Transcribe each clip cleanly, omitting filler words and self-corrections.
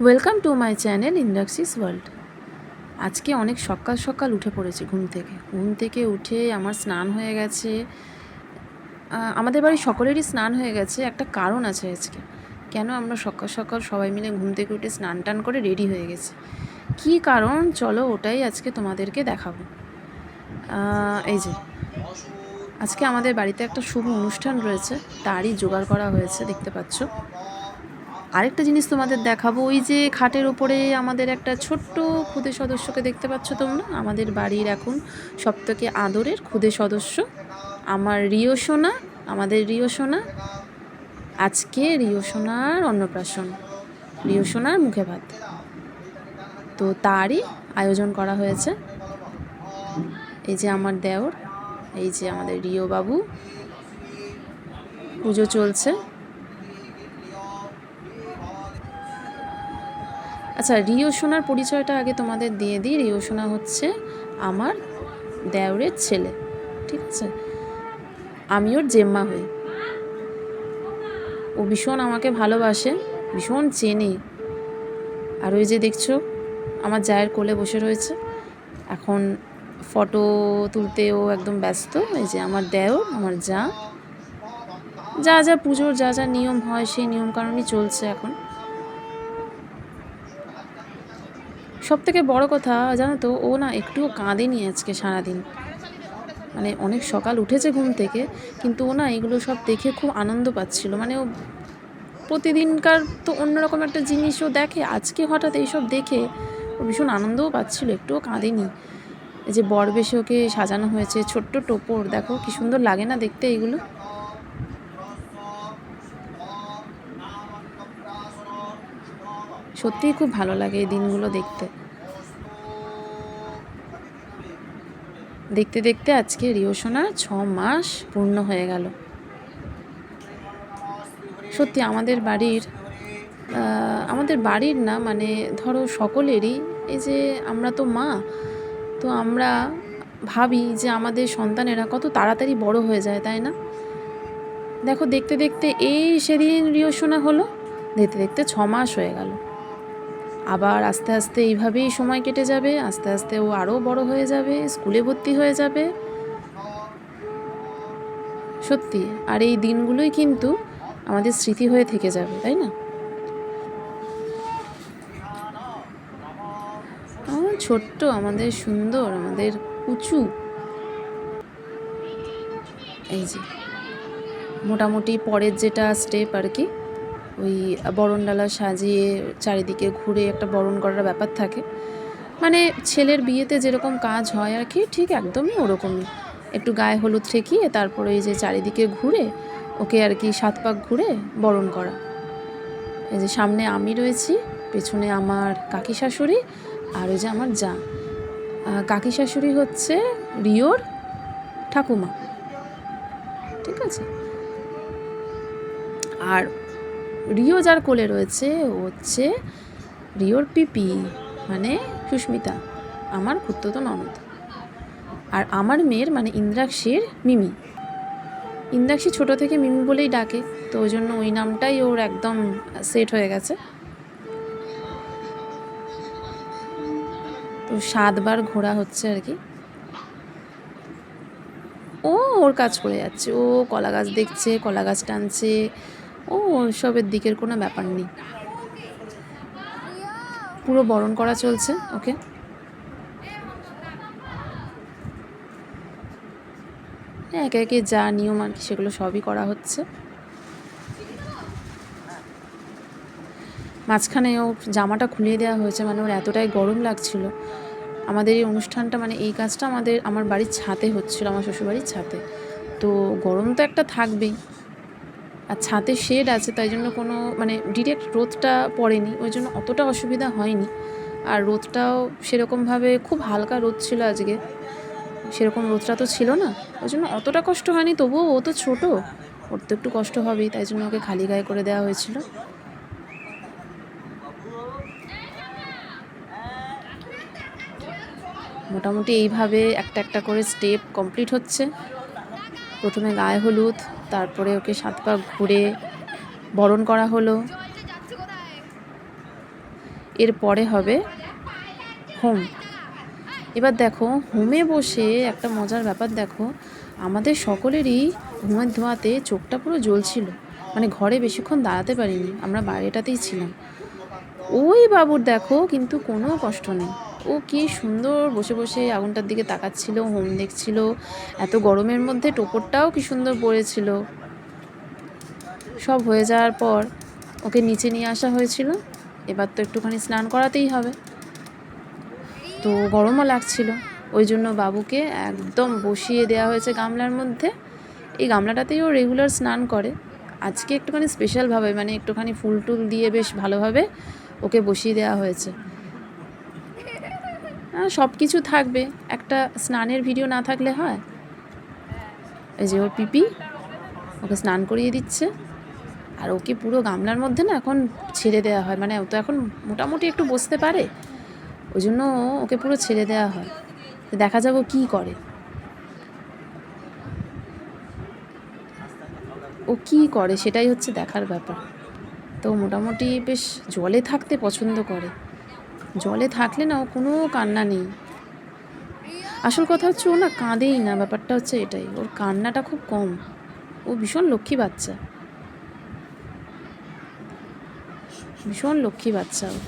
Welcome to my channel Indrakshi's world. আজকে অনেক সকাল সকাল উঠে পড়েছি ঘুম থেকে উঠে আমার স্নান হয়ে গেছে। আমাদের বাড়ির সকলেরই স্নান হয়ে গেছে। একটা কারণ আছে আজকে, কেন আমরা সকাল সকাল সবাই মিলে ঘুম থেকে উঠে স্নান টান করে রেডি হয়ে গেছি। কী কারণ চলো ওটাই আজকে তোমাদেরকে দেখাবো। এই যে আজকে আমাদের বাড়িতে একটা শুভ অনুষ্ঠান রয়েছে, তারই জোগাড় করা হয়েছে, দেখতে পাচ্ছ। আরেকটা জিনিস তোমাদের দেখাবো, ওই যে খাটের ওপরে আমাদের একটা ছোট্ট খুদে সদস্যকে দেখতে পাচ্ছ তোমরা, আমাদের বাড়ির এখন সবথেকে আদরের খুদে সদস্য আমার রিও সোনা। আমাদের রিও সোনা, আজকে রিও সোনার অন্নপ্রাশন, রিও সোনার মুখে ভাত, তো তারই আয়োজন করা হয়েছে। এই যে আমার দেওর, এই যে আমাদের রিও বাবু, পুজো চলছে। আচ্ছা, রিও সোনার পরিচয়টা আগে তোমাদের দিয়ে দিই। রিও সোনা হচ্ছে আমার দেওরের ছেলে, ঠিক আছে? আমি ওর জেম্মা হই। ও ভীষণ আমাকে ভালোবাসে, ভীষণ চেনে। আর ওই যে দেখছো আমার জায়ের কোলে বসে রয়েছে, এখন ফটো তুলতেও একদম ব্যস্ত। এই যে আমার দেওর, আমার যা যা পুজোর যা যা নিয়ম হয় সেই নিয়মকানুনই চলছে এখন। সব থেকে বড় কথা জানো তো, ও না একটুও কাঁদেনি আজকে সারাদিন। মানে অনেক সকাল উঠেছে ঘুম থেকে, কিন্তু ও না এগুলো সব দেখে খুব আনন্দ পাচ্ছিল। মানে ও প্রতিদিনকার তো অন্যরকম একটা জিনিসও দেখে, আজকে হঠাৎ এইসব দেখে ও ভীষণ আনন্দও পাচ্ছিল, একটুও কাঁদেনি। এই যে বরবেশে ওকে সাজানো হয়েছে, ছোট্ট টোপর, দেখো কি সুন্দর লাগে না দেখতে এইগুলো। সত্যিই খুব ভালো লাগে এই দিনগুলো দেখতে। দেখতে দেখতে আজকে রিও সোনার 6 মাস পূর্ণ হয়ে গেল। সত্যি আমাদের বাড়ির না, মানে ধরো সকলেরই, এই যে আমরা তো মা, তো আমরা ভাবি যে আমাদের সন্তানেরা কত তাড়াতাড়ি বড় হয়ে যায়, তাই না? দেখো দেখতে দেখতে এই সেদিন রিও সোনা হলো, দেখতে দেখতে 6 মাস হয়ে গেল। আবার আস্তে আস্তে এইভাবেই সময় কেটে যাবে, আস্তে আস্তে ও আরও বড় হয়ে যাবে, স্কুলে ভর্তি হয়ে যাবে। সত্যি, আর এই দিনগুলোই কিন্তু আমাদের স্মৃতি হয়ে থেকে যাবে, তাই না? আমার ছোট্ট, আমাদের সুন্দর, আমাদের উঁচু, এই যে মোটামুটি পরের যেটা স্টেপ আর কি, ওই বরণডালা সাজিয়ে চারিদিকে ঘুরে একটা বরণ করার ব্যাপার থাকে। মানে ছেলের বিয়েতে যেরকম কাজ হয় আর কি, ঠিক একদমই ওরকমই। একটু গায়ে হলুদ ঠেকিয়ে তারপরে এই যে চারিদিকে ঘুরে ওকে আর কি 7 পাক ঘুরে বরণ করা। এই যে সামনে আমি রয়েছি, পেছনে আমার কাকি শাশুড়ি, আর ওই যে আমার যা। কাকি শাশুড়ি হচ্ছে রিওর ঠাকুমা, ঠিক আছে? আর রিও যার কোলে রয়েছে ও হচ্ছে রিওর পিপি, মানে সুস্মিতা, আমার খুড়তুতো ননদ। আর আমার মেয়ের মানে ইন্দ্রাক্ষীর মিমি। ইন্দ্রাক্ষী ছোটো থেকে মিমি বলেই ডাকে, তো ওই জন্য ওই নামটাই ওর একদম সেট হয়ে গেছে। তো 7 বার ঘোরা হচ্ছে আর কি। ও ওর কাজ করে যাচ্ছে, ও কলা গাছ দেখছে, কলা গাছ টানছে, ও ওইসবের দিকের কোনো ব্যাপার নেই। পুরো বরণ করা চলছে ওকে। একে একে যা নিয়ম আর কি সেগুলো সবই করা হচ্ছে। মাঝখানে ও জামাটা খুলিয়ে দেওয়া হয়েছে, মানে ওর এতটাই গরম লাগছিল। আমাদের এই অনুষ্ঠানটা, মানে এই কাজটা আমার বাড়ির ছাদে হচ্ছিলো, আমার শ্বশুরবাড়ির ছাদে, তো গরম তো একটা থাকবেই। আর ছাদে শেড আছে, তাই জন্য কোনো মানে ডিরেক্ট রোদটা পড়েনি, ওই জন্য অতটা অসুবিধা হয়নি। আর রোদটাও সেরকমভাবে খুব হালকা রোদ ছিল আজকে, সেরকম রোদটা তো ছিল না, ওই জন্য অতটা কষ্ট হয়নি। তবুও ও তো ছোটো, ওর তো একটু কষ্ট হবেই, তাই জন্য ওকে খালি গায়ে করে দেওয়া হয়েছিল। মোটামুটি এইভাবে একটা একটা করে স্টেপ কমপ্লিট হচ্ছে। প্রথমে গায়ে হলুদ, তারপরে ওকে 7 পাক ঘুরে বরণ করা হলো। এরপরে হবে হোম। এবার দেখো হোমে বসে একটা মজার ব্যাপার দেখো, আমাদের সকলেরই ঘুমের ধোঁয়াতে চোখটা পুরো জ্বলছিল, মানে ঘরে বেশিক্ষণ দাঁড়াতে পারিনি, আমরা বাইরেটাতেই ছিলাম। ওই বাবুর দেখো কিন্তু কোনো কষ্ট নেই, ও কি সুন্দর বসে বসে আগুনটার দিকে তাকাচ্ছিল, হোম দেখছিল। এত গরমের মধ্যে টোপরটাও কি সুন্দর পড়েছিল। সব হয়ে যাওয়ার পর ওকে নিচে নিয়ে আসা হয়েছিল। এবার তো একটুখানি স্নান করাতেই হবে, তো গরমও লাগছিল, ওই জন্য বাবুকে একদম বসিয়ে দেওয়া হয়েছে গামলার মধ্যে। এই গামলাটাতেই ও রেগুলার স্নান করে। আজকে একটুখানি স্পেশালভাবে, মানে একটুখানি ফুল টুল দিয়ে বেশ ভালোভাবে ওকে বসিয়ে দেওয়া হয়েছে। সব কিছু থাকবে, একটা স্নানের ভিডিও না থাকলে হয়। এই যে ওর পিপি, ওকে স্নান করিয়ে দিচ্ছে। আর ওকে পুরো গামলার মধ্যে না এখন ছেড়ে দেওয়া হয়, মানে ও তো এখন মোটামুটি একটু বসতে পারে, ওই জন্য ওকে পুরো ছেড়ে দেওয়া হয়। দেখা যাবো কি করে, ও কি করে সেটাই হচ্ছে দেখার ব্যাপার। তো মোটামুটি বেশ জলে থাকতে পছন্দ করে, জলে থাকলে না ও কোনো কান্না নেই। আসল কথা হচ্ছে ও না কাঁদেই না, ব্যাপারটা হচ্ছে এটাই, ওর কান্নাটা খুব কম। ও ভীষণ লক্ষ্মী বাচ্চা, ভীষণ লক্ষ্মী বাচ্চা ও,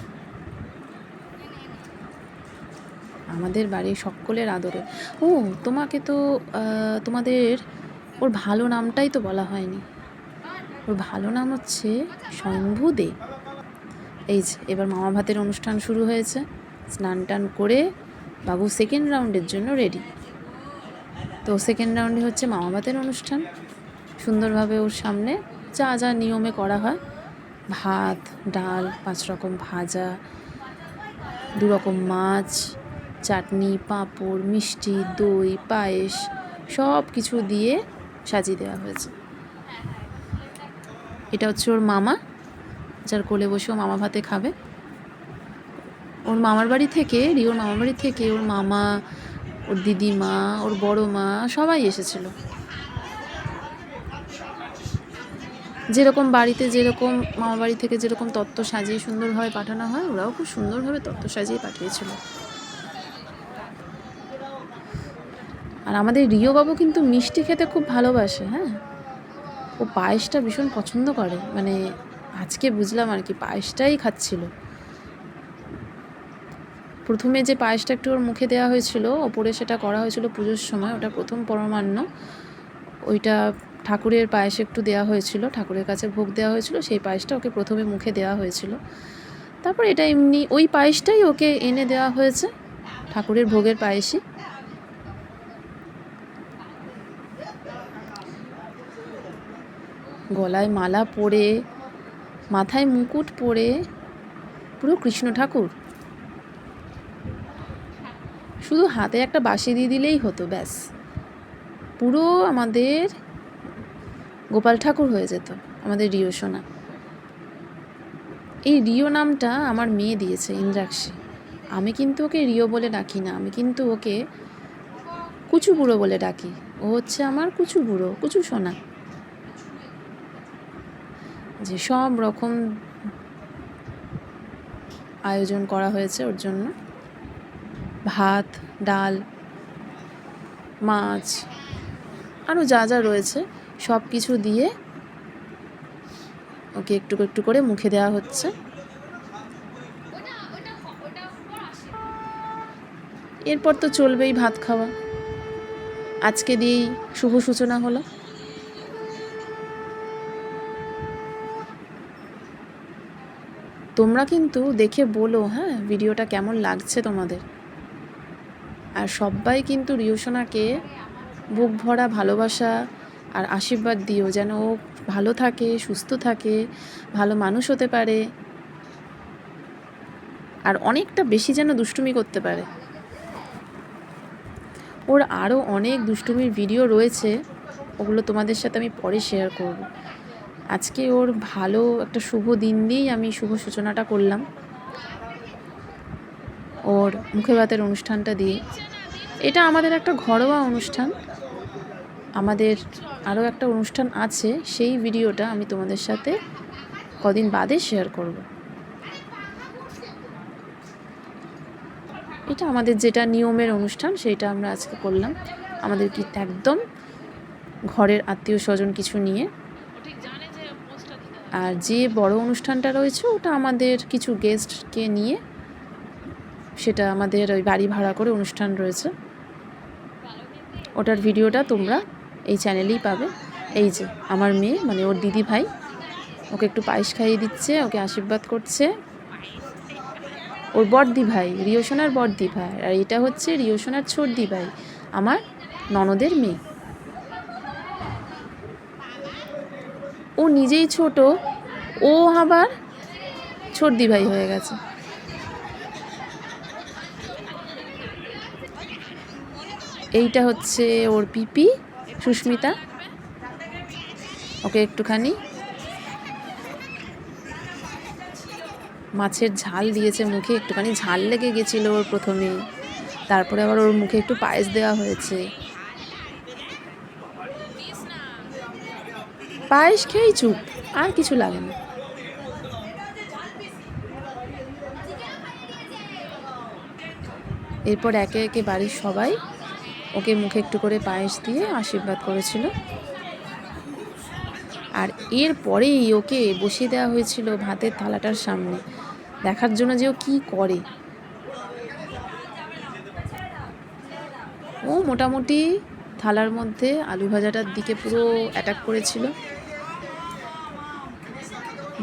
আমাদের বাড়ির সকলের আদরে। ও তোমাকে তো তোমাদের ওর ভালো নামটাই তো বলা হয়নি। ওর ভালো নাম হচ্ছে শম্ভু দে। এই যে এবার মামা ভাতের অনুষ্ঠান শুরু হয়েছে, স্নান টান করে বাবু সেকেন্ড রাউন্ডের জন্য রেডি। তো সেকেন্ড রাউন্ডে হচ্ছে মামা ভাতের অনুষ্ঠান। সুন্দরভাবে ওর সামনে যা যা নিয়মে করা হয়, ভাত, ডাল, 5 রকম ভাজা, 2 রকম মাছ, চাটনি, পাঁপড়, মিষ্টি, দই, পায়েস, সব কিছু দিয়ে সাজিয়ে দেওয়া হয়েছে। এটা হচ্ছে ওর মামা, যার কোলে বসে ও মামা ভাতে খাবে। ওর মামার বাড়ি থেকে, রিওর মামার বাড়ি থেকে ওর মামা, ওর দিদিমা, ওর বড় মা সবাই এসেছিল। যেরকম বাড়িতে যেরকম মামা বাড়ি থেকে যেরকম তত্ত্ব সাজিয়ে সুন্দরভাবে পাঠানো হয়, ওরাও খুব সুন্দরভাবে তত্ত্ব সাজিয়ে পাঠিয়েছিল। আর আমাদের রিও বাবু কিন্তু মিষ্টি খেতে খুব ভালোবাসে। হ্যাঁ, ও পায়েসটা ভীষণ পছন্দ করে, মানে আজকে বুঝলাম আর কি, পায়েসটাই খাচ্ছিল। প্রথমে যে পায়েসটা একটু ওর মুখে দেওয়া হয়েছিল, ওপরে সেটা করা হয়েছিল পুজোর সময়, ওটা প্রথম পরমান্ন। ওইটা ঠাকুরের পায়েস একটু দেওয়া হয়েছিল, ঠাকুরের কাছে ভোগ দেওয়া হয়েছিল, সেই পায়েসটা ওকে প্রথমে মুখে দেওয়া হয়েছিল। তারপর এটা এমনি ওই পায়েসটাই ওকে এনে দেওয়া হয়েছে, ঠাকুরের ভোগের পায়েসই। গলায় মালা পরে, মাথায় মুকুট পরে, পুরো কৃষ্ণ ঠাকুর। শুধু হাতে একটা বাঁশি দিয়ে দিলেই হতো, ব্যাস পুরো আমাদের গোপাল ঠাকুর হয়ে যেত আমাদের রিও সোনা। এই রিও নামটা আমার মেয়ে দিয়েছে, ইন্দ্রাক্ষী। আমি কিন্তু ওকে রিও বলে ডাকি না, আমি কিন্তু ওকে কুচু বুড়ো বলে ডাকি। ও হচ্ছে আমার কুচু বুড়ো, কুচু সোনা। যে সব রকম আয়োজন করা হয়েছে ওর জন্য, ভাত, ডাল, মাছ, আরও যা যা রয়েছে সব কিছু দিয়ে ওকে একটু একটু করে মুখে দেওয়া হচ্ছে। এরপর তো চলবেই ভাত খাওয়া। আজকে দিয়েই শুভ সূচনা হলো। তোমরা কিন্তু দেখে বলো হ্যাঁ ভিডিওটা কেমন লাগছে তোমাদের। আর সবাই কিন্তু রিও সোনাকে বুক ভরা ভালোবাসা আর আশীর্বাদ দিও, যেন ও ভালো থাকে, সুস্থ থাকে, ভালো মানুষ হতে পারে, আর অনেকটা বেশি যেন দুষ্টুমি করতে পারে। ওর আরও অনেক দুষ্টুমির ভিডিও রয়েছে, ওগুলো তোমাদের সাথে আমি পরে শেয়ার করব। আজকে ওর ভালো একটা শুভ দিন দিয়েই আমি শুভ সূচনাটা করলাম, ওর মুখে ভাতের অনুষ্ঠানটা দিয়ে। এটা আমাদের একটা ঘরোয়া অনুষ্ঠান, আমাদের আরও একটা অনুষ্ঠান আছে, সেই ভিডিওটা আমি তোমাদের সাথে কদিন বাদে শেয়ার করব। এটা আমাদের যেটা নিয়মের অনুষ্ঠান সেইটা আমরা আজকে করলাম, আমাদের কি একদম ঘরের আত্মীয় স্বজন কিছু নিয়ে। আর যে বড় অনুষ্ঠানটা রয়েছে ওটা আমাদের কিছু গেস্টকে নিয়ে, সেটা আমাদের ওই বাড়ি ভাড়া করে অনুষ্ঠান রয়েছে, ওটার ভিডিওটা তোমরা এই চ্যানেলেই পাবে। এই যে আমার মেয়ে মানে ওর দিদি ভাই ওকে একটু পায়েস খাইয়ে দিচ্ছে, ওকে আশীর্বাদ করছে। ওর বড়দি ভাই, রিয়সোনার বড়দি ভাই, আর এটা হচ্ছে রিয়সোনার ছোটদি ভাই, আমার ননদের মেয়ে। ও নিজেই ছোট, ও আবার ছোটদি ভাই হয়ে গেছে। এইটা হচ্ছে ওর পিপি সুস্মিতা, ওকে একটুখানি মাছের ঝাল দিয়েছে মুখে, একটুখানি ঝাল লেগে গেছিলো ওর প্রথমে, তারপরে আবার ওর মুখে একটু পায়েস দেওয়া হয়েছে। পায়েস খেয়েই চুপ, আর কিছু লাগে না। এরপর একে একে বাড়ির সবাই ওকে মুখে একটু করে পায়েস দিয়ে আশীর্বাদ করেছিল। আর এরপরেই ওকে বসিয়ে দেওয়া হয়েছিল ভাতের থালাটার সামনে, দেখার জন্য যে ও কী করে। ও মোটামুটি থালার মধ্যে আলু ভাজাটার দিকে পুরো অ্যাটাক করেছিল,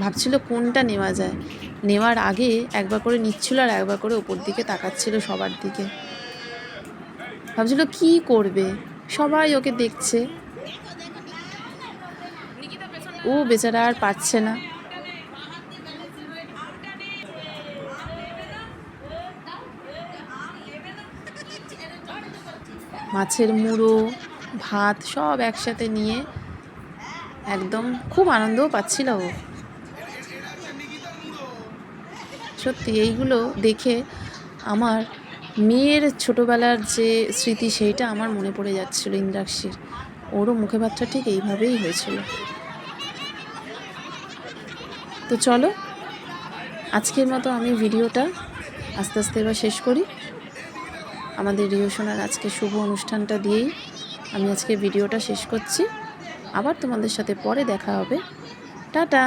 ভাবছিল কোনটা নেওয়া যায়। নেওয়ার আগে একবার করে নিচ্ছিল আর একবার করে ওপর দিকে তাকাচ্ছিল সবার দিকে, ভাবছিল কি করবে, সবাই ওকে দেখছে। ও বেচারা আর পারছে না। মাছের মুড়ো ভাত সব একসাথে নিয়ে একদম খুব আনন্দও পাচ্ছিল ও। সত্যি এইগুলো দেখে আমার মেয়ের ছোটোবেলার যে স্মৃতি সেইটা আমার মনে পড়ে যাচ্ছিলো ইন্দ্রাক্ষীর। ওরও মুখে ভাতটা ঠিক এইভাবেই হয়েছিল। তো চলো আজকের মতো আমি ভিডিওটা আস্তে আস্তে এবার শেষ করি। আমাদের রিয়সোনার আজকে শুভ অনুষ্ঠানটা দিয়েই আমি আজকে ভিডিওটা শেষ করছি। আবার তোমাদের সাথে পরে দেখা হবে। টাটা।